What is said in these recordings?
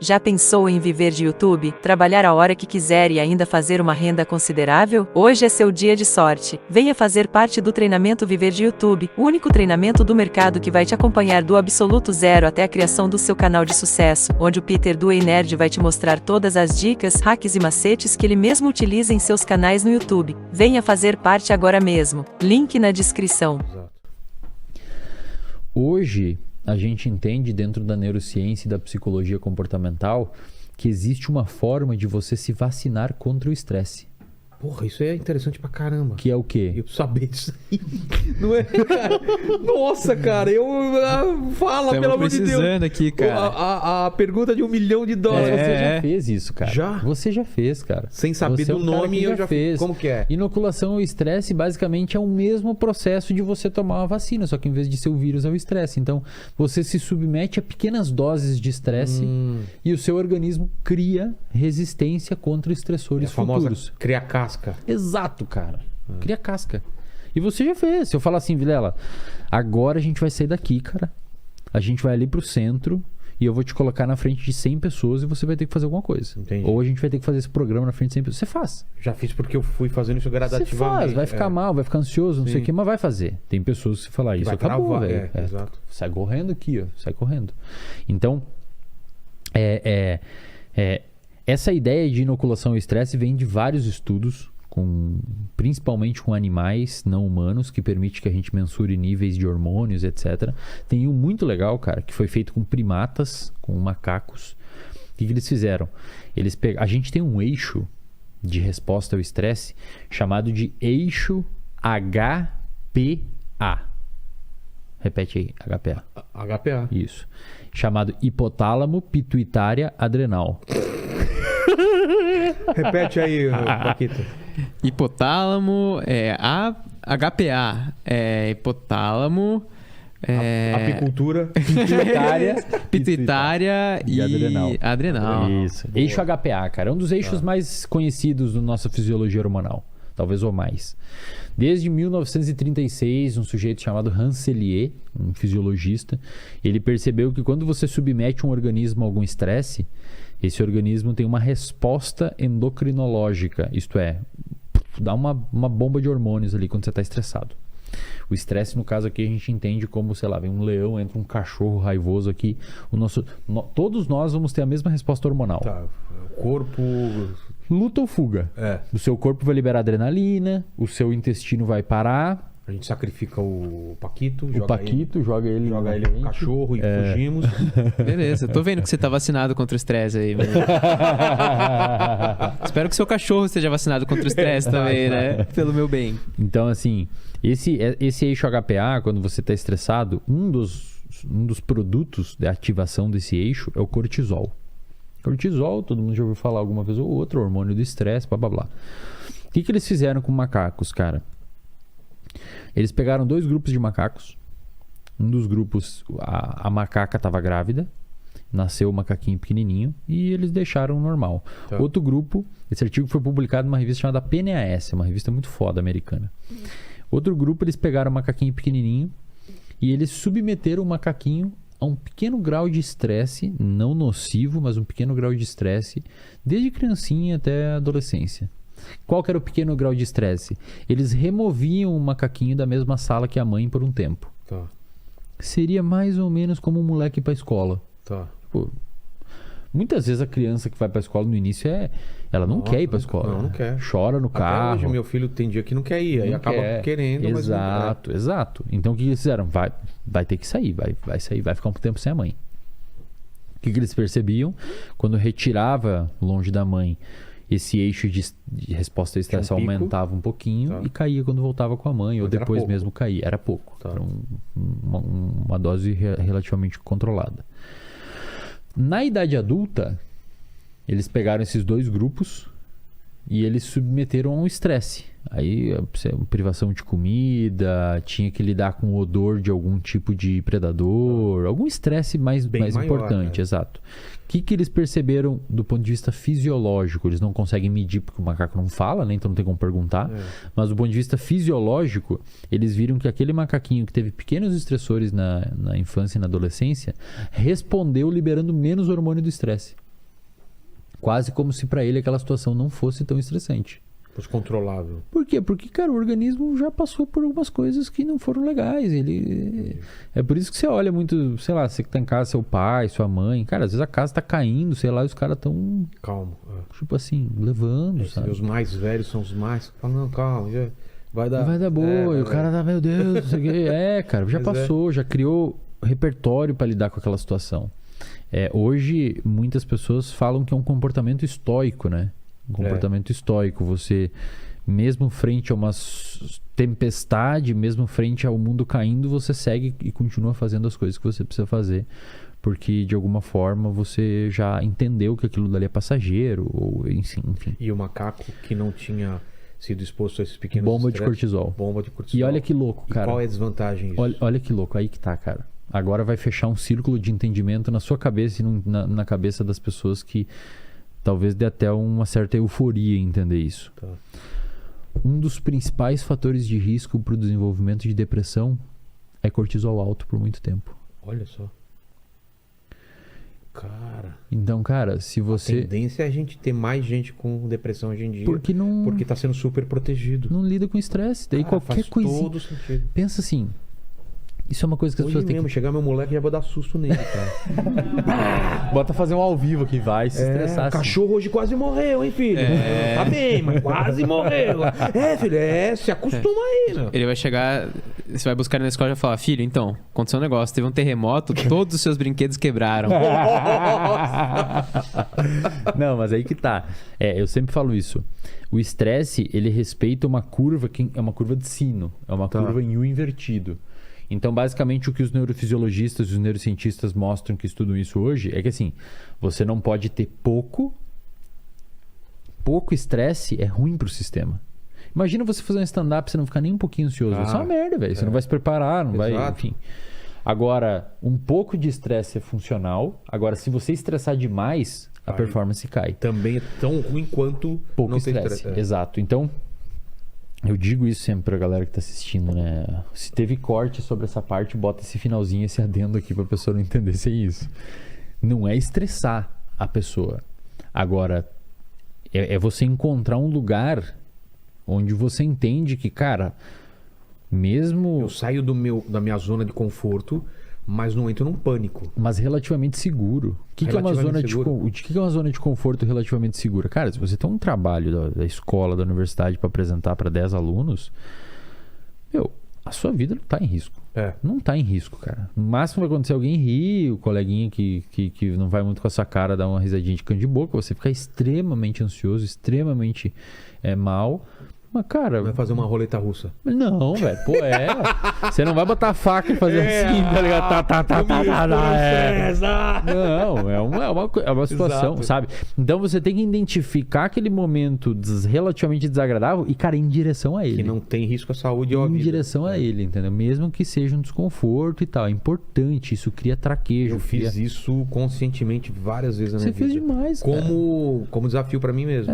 Já pensou em viver de YouTube, trabalhar a hora que quiser e ainda fazer uma renda considerável? Hoje é seu dia de sorte. Venha fazer parte do treinamento Viver de YouTube, o único treinamento do mercado que vai te acompanhar do absoluto zero até a criação do seu canal de sucesso, onde o Peter do Ei Nerd vai te mostrar todas as dicas, hacks e macetes que ele mesmo utiliza em seus canais no YouTube. Venha fazer parte agora mesmo. Link na descrição. Hoje, a gente entende dentro da neurociência e da psicologia comportamental que existe uma forma de você se vacinar contra o estresse. Porra, isso é interessante pra caramba. Que é o quê? Eu preciso saber disso aí. Não é, cara? Nossa, cara, fala, pelo amor de Deus. Precisando aqui, cara. A pergunta de $1 milhão. Você já fez isso, cara. Já? Você já fez, cara. Sem saber Você do nome, eu já fez. Como que é? Inoculação ao estresse basicamente é o mesmo processo de você tomar uma vacina, só que em vez de ser o vírus é o estresse. Então, você se submete a pequenas doses de estresse e o seu organismo cria resistência contra estressores A famosa futuros. criar casca. Exato, cara. Cria casca. E você já fez. Se eu falar assim, Vilela, agora a gente vai sair daqui, cara. A gente vai ali pro centro e eu vou te colocar na frente de 100 pessoas e você vai ter que fazer alguma coisa. Entendi. Ou a gente vai ter que fazer esse programa na frente de 100 pessoas. Você faz. Já fiz porque eu fui fazendo isso Você gradativamente. faz. Vai ficar mal, vai ficar ansioso, não sei o que, mas vai fazer. Tem pessoas que se falar isso, vai acabou, travar, velho. exato. Sai correndo aqui, ó. Sai correndo. Então, essa ideia de inoculação ao estresse vem de vários estudos, principalmente com animais não humanos, que permite que a gente mensure níveis de hormônios, etc. Tem um muito legal, cara, que foi feito com primatas, com macacos. O que eles fizeram? A gente tem um eixo de resposta ao estresse chamado de eixo HPA. Repete aí, HPA. HPA. Isso. Chamado hipotálamo pituitária adrenal. Repete aí, Paquito. Hipotálamo, HPA, hipotálamo, Apicultura. pituitária e adrenal. Isso. Eixo HPA, cara. É um dos eixos mais conhecidos da nossa fisiologia hormonal. Talvez ou mais. Desde 1936, um sujeito chamado Rancelier, um fisiologista, ele percebeu que quando você submete um organismo a algum estresse, esse organismo tem uma resposta endocrinológica, isto é, dá uma bomba de hormônios ali quando você está estressado. O estresse, no caso aqui, a gente entende como, sei lá, vem um leão, entra um cachorro raivoso aqui. Todos nós vamos ter a mesma resposta hormonal. Tá. O corpo... Luta ou fuga. O seu corpo vai liberar adrenalina, o seu intestino vai parar. A gente sacrifica o Paquito. Joga ele no cachorro e fugimos. Beleza, eu tô vendo que você tá vacinado contra o estresse aí. Espero que seu cachorro esteja vacinado contra o estresse também, né? Pelo meu bem. Então, assim, esse eixo HPA, quando você tá estressado, um dos produtos da ativação desse eixo é o cortisol. Cortisol, todo mundo já ouviu falar alguma vez ou outra, hormônio do estresse, blá blá blá. O que eles fizeram com macacos, cara? Eles pegaram 2 grupos de macacos. Um dos grupos, a macaca estava grávida, nasceu um macaquinho pequenininho e eles deixaram normal. Tá. Outro grupo, esse artigo foi publicado numa revista chamada PNAS, uma revista muito foda americana. Outro grupo, eles pegaram um macaquinho pequenininho e eles submeteram o macaquinho a um pequeno grau de estresse, não nocivo, mas um pequeno grau de estresse, desde criancinha até a adolescência. Qual que era o pequeno grau de estresse? Eles removiam o macaquinho da mesma sala que a mãe por um tempo. Tá. Seria mais ou menos como um moleque ir pra escola. Tá. Tipo, muitas vezes a criança que vai pra escola no início ela não quer ir pra escola. Não quer. Chora no carro. Até hoje, meu filho tem dia que não quer ir, aí não acaba quer. querendo, mas não quer. Exato. Então o que eles fizeram? Vai ter que sair, vai sair, vai ficar um tempo sem a mãe. O que eles percebiam? Quando retirava longe da mãe, esse eixo de resposta ao estresse aumentava um pouquinho e caía quando voltava com a mãe, ou depois mesmo caía. Era pouco. Tá. Era uma dose relativamente controlada. Na idade adulta, eles pegaram esses 2 grupos e eles submeteram a um estresse. Aí, privação de comida, tinha que lidar com o odor de algum tipo de predador, algum estresse mais maior, importante, né? Exato. O que eles perceberam do ponto de vista fisiológico? Eles não conseguem medir porque o macaco não fala, né? Então não tem como perguntar. Mas do ponto de vista fisiológico, eles viram que aquele macaquinho que teve pequenos estressores na infância e na adolescência respondeu liberando menos hormônio do estresse. Quase como se pra ele aquela situação não fosse tão estressante. Fosse controlável. Por quê? Porque, cara, o organismo já passou por algumas coisas que não foram legais. É por isso que você olha muito, sei lá, você que tá em casa, seu pai, sua mãe. Cara, às vezes a casa tá caindo, sei lá, e os caras tão, Calma. tipo assim, levando, sabe? Os mais velhos são os mais... Fala, não, calma, já vai dar... Vai dar boa. E o cara tá, meu Deus, não sei o quê. Cara, já Mas passou, já criou repertório pra lidar com aquela situação. Hoje, muitas pessoas falam que é um comportamento estoico, né? Um comportamento estoico. Você, mesmo frente a uma tempestade, mesmo frente ao mundo caindo, você segue e continua fazendo as coisas que você precisa fazer. Porque, de alguma forma, você já entendeu que aquilo dali é passageiro, ou enfim. E o macaco que não tinha sido exposto a esses pequenos Bomba de estresses, cortisol. Bomba de cortisol. E olha que louco, E cara. qual é a desvantagem disso? Olha que louco, aí que tá, cara. Agora vai fechar um círculo de entendimento na sua cabeça e na cabeça das pessoas que talvez dê até uma certa euforia em entender isso. Tá. Um dos principais fatores de risco para o desenvolvimento de depressão é cortisol alto por muito tempo. Olha só. Cara, Então, cara, se a você... tendência é a gente ter mais gente com depressão hoje em dia. Porque Porque tá sendo super protegido. não lida com estresse. Daí Cara, qualquer faz coisinha... todo sentido. Pensa assim, isso é uma coisa que as Hoje pessoas têm mesmo, que... chegar meu moleque, já vou dar susto nele, cara. Bota fazer um ao vivo aqui, vai se estressar. O assim. cachorro hoje quase morreu, hein, filho? Tá bem, mas quase morreu. Filho, se acostuma aí, meu. Ele vai chegar, você vai buscar ele na escola e vai falar: filho, então, aconteceu um negócio, teve um terremoto, todos os seus brinquedos quebraram. Não, mas aí que tá. Eu sempre falo isso. O estresse, ele respeita uma curva que é uma curva de sino. É uma curva em U invertido. Então, basicamente, o que os neurofisiologistas e os neurocientistas mostram que estudam isso hoje é que, assim, você não pode ter pouco estresse é ruim pro sistema. Imagina você fazer um stand-up e você não ficar nem um pouquinho ansioso. Isso é uma merda, velho. Você não vai se preparar, não vai... Exato. Enfim. Agora, um pouco de estresse é funcional. Agora, se você estressar demais, a performance cai. Também é tão ruim quanto Pouco não ter estresse. estresse. Exato. Então, eu digo isso sempre pra galera que tá assistindo, né? Se teve corte sobre essa parte, bota esse finalzinho, esse adendo aqui pra pessoa não entender se é isso. Não é estressar a pessoa. Agora, é você encontrar um lugar onde você entende que, cara, mesmo... Eu saio da minha zona de conforto, mas não entro num pânico. Mas relativamente seguro. O que é uma zona Relativamente seguro. o que é uma zona de conforto relativamente segura? Cara, se você tem um trabalho da escola, da universidade para apresentar para 10 alunos, a sua vida não tá em risco. Não tá em risco, cara. No máximo vai acontecer alguém rir, o coleguinha que não vai muito com a sua cara dar uma risadinha de canto de boca, você ficar extremamente ansioso, extremamente mal. Mas, cara... Vai fazer uma roleta russa. Não, velho. Você não vai botar a faca e fazer assim, tá ligado? Não, é uma situação, Exato. sabe? Então você tem que identificar aquele momento relativamente desagradável e, cara, ir em direção a ele. Que não tem risco à saúde ou à Em vida. direção a ele, entendeu? Mesmo que seja um desconforto e tal. É importante, isso cria traquejo. Eu fiz isso conscientemente várias vezes na minha Você vida. fez demais, cara. Como desafio pra mim mesmo.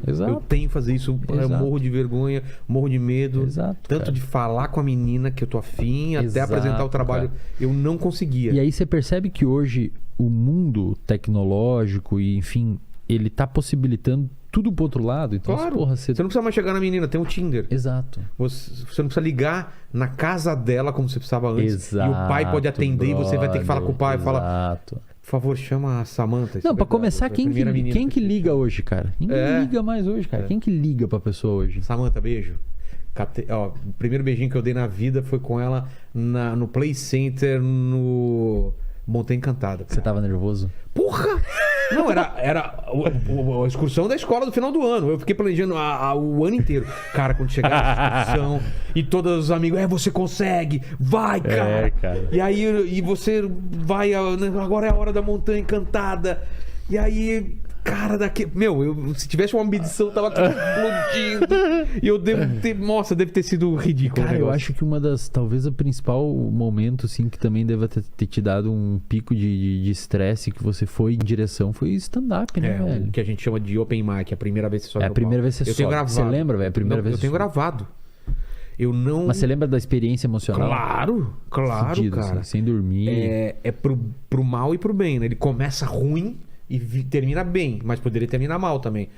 Exato. Eu tenho que fazer isso, eu Exato. morro de vergonha, morro de medo. Exato, Tanto cara. de falar com a menina que eu tô afim, até Exato, apresentar o trabalho, cara. eu não conseguia. E aí você percebe que hoje o mundo tecnológico e, enfim, ele tá possibilitando tudo pro outro lado. Então, Claro, porra, você não precisa mais chegar na menina, tem um Tinder. Exato. Você não precisa ligar na casa dela como você precisava antes. Exato. E o pai pode atender e você vai ter que falar com o pai. Fala, Exato. por favor, chama a Samantha. Não, pra começar, quem que liga hoje, cara? Ninguém liga mais hoje, cara. Quem que liga pra pessoa hoje? Samantha, beijo. O primeiro beijinho que eu dei na vida foi com ela no Play Center no Montanha Encantada. Você tava nervoso? Porra! Não, era a excursão da escola do final do ano. Eu fiquei planejando o ano inteiro. Cara, quando chegar a excursão e todos os amigos, você consegue, vai, cara. cara. E aí você vai, agora é a hora da Montanha Encantada. E aí, cara, se tivesse uma medição, tava tudo explodindo. E eu deve ter sido ridículo. Cara, o eu negócio. acho que talvez o principal momento, assim, que também deve ter te dado um pico de estresse que você foi em direção foi stand-up, né, velho? O que a gente chama de open mic, a primeira vez que você sobe É a no primeira palco. vez que você Eu tenho sobe. gravado. Você lembra, velho? A primeira Não, vez eu que tenho você sobe. gravado. Eu não... Mas você lembra da experiência emocional? Claro, Fudido, cara. assim, sem dormir. É pro mal e pro bem, né? Ele começa ruim e termina bem, mas poderia terminar mal também.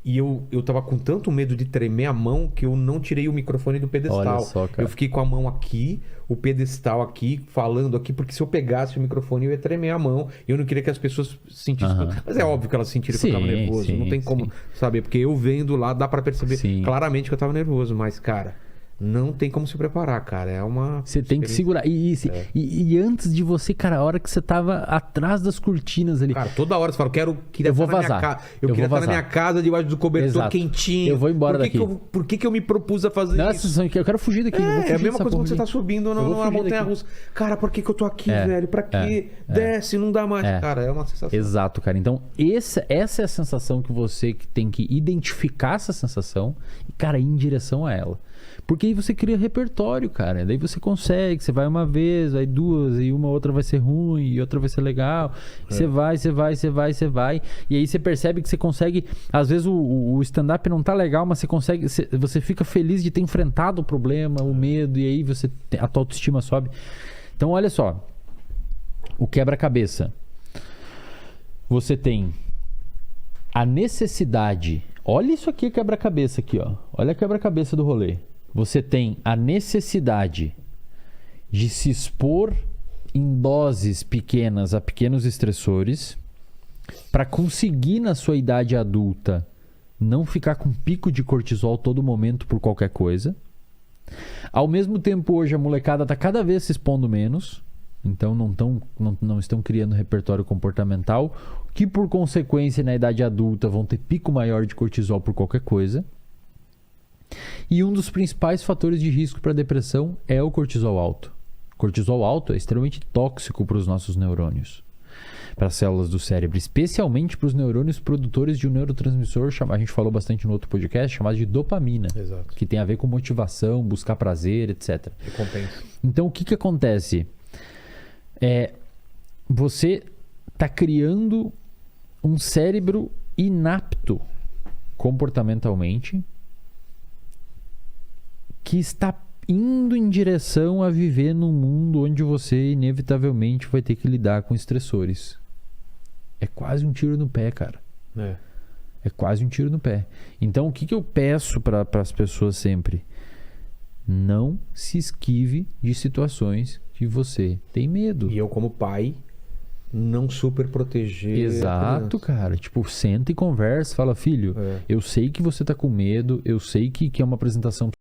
E eu tava com tanto medo de tremer a mão que eu não tirei o microfone do pedestal. Olha só, cara. Eu fiquei com a mão aqui, o pedestal aqui, falando aqui, porque se eu pegasse o microfone eu ia tremer a mão. E eu não queria que as pessoas sentissem. Mas é óbvio que elas sentiram que eu tava nervoso. Não tem como saber, porque eu vendo lá dá pra perceber claramente que eu tava nervoso. Mas, cara, não tem como se preparar, cara. É uma. Você tem que segurar. E antes de você, cara, a hora que você tava atrás das cortinas ali. Cara, toda hora você fala, queria eu vou estar na minha vazar. casa. Eu queria estar na minha casa debaixo do cobertor quentinho. Eu vou embora daqui. Por que eu me propus a fazer Não, isso? eu quero fugir daqui. É a mesma coisa quando você tá subindo numa montanha russa. Cara, por que eu tô aqui, velho? Pra quê? Desce, não dá mais. Cara, é uma sensação. Exato, cara. Então, essa é a sensação que você tem que identificar essa sensação e, cara, ir em direção a ela. Porque aí você cria repertório, cara. Daí você consegue, você vai uma vez, vai duas, e uma outra vai ser ruim, e outra vai ser legal. Você vai. E aí você percebe que você consegue. Às vezes o stand-up não tá legal, mas você consegue. Você fica feliz de ter enfrentado o problema, o medo, e aí a tua autoestima sobe. Então, olha só. O quebra-cabeça. Você tem a necessidade. Olha isso aqui, quebra-cabeça aqui, ó. Olha a quebra-cabeça do rolê. Você tem a necessidade de se expor em doses pequenas a pequenos estressores para conseguir, na sua idade adulta, não ficar com pico de cortisol todo momento por qualquer coisa. Ao mesmo tempo, hoje a molecada está cada vez se expondo menos. Então não estão criando repertório comportamental, que por consequência na idade adulta vão ter pico maior de cortisol por qualquer coisa. E um dos principais fatores de risco para depressão é o cortisol alto. Cortisol alto é extremamente tóxico para os nossos neurônios, para as células do cérebro, especialmente para os neurônios produtores de um neurotransmissor, a gente falou bastante no outro podcast, chamado de dopamina. Exato. Que tem a ver com motivação, buscar prazer, etc. Recompensa. Então o que acontece? Você está criando um cérebro inapto comportamentalmente, que está indo em direção a viver num mundo onde você inevitavelmente vai ter que lidar com estressores. É quase um tiro no pé, cara. É quase um tiro no pé. Então, o que eu peço para as pessoas sempre? Não se esquive de situações que você tem medo. E eu, como pai, não super proteger. Exato, cara. Tipo, senta e conversa. Fala, filho, eu sei que você tá com medo, eu sei que é uma apresentação